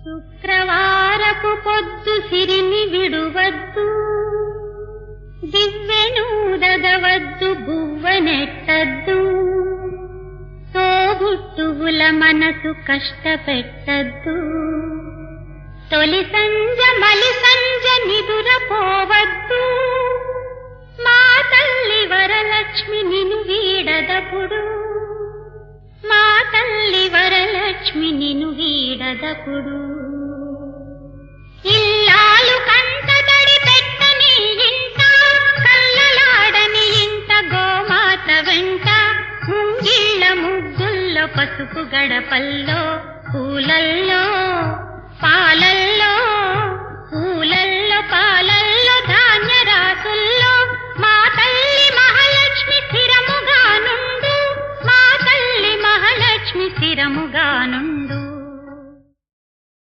శుక్రవారపు పొద్దు సిరిని విడువద్దు, దివ్వెనూదగవద్దు, బువ్వనెట్టద్దు, తోబుట్టువుల మనసు కష్టపెట్టద్దు. తొలి సంజ మలి సంజ నిదురపోవద్దు, మా తల్లి వరలక్ష్మి నిన్ను వీడదపుడు, మా తల్లి వరలక్ష్మి నిన్ను వీడదపుడు. ఇల్లాలు కంటతడి పెట్టని ఇంట, కల్లలాడని ఇంట, గోమాత వెంట, ముంగిళ్ళ ముగ్గుల్లో పసుపు గడపల్లో పూలల్లో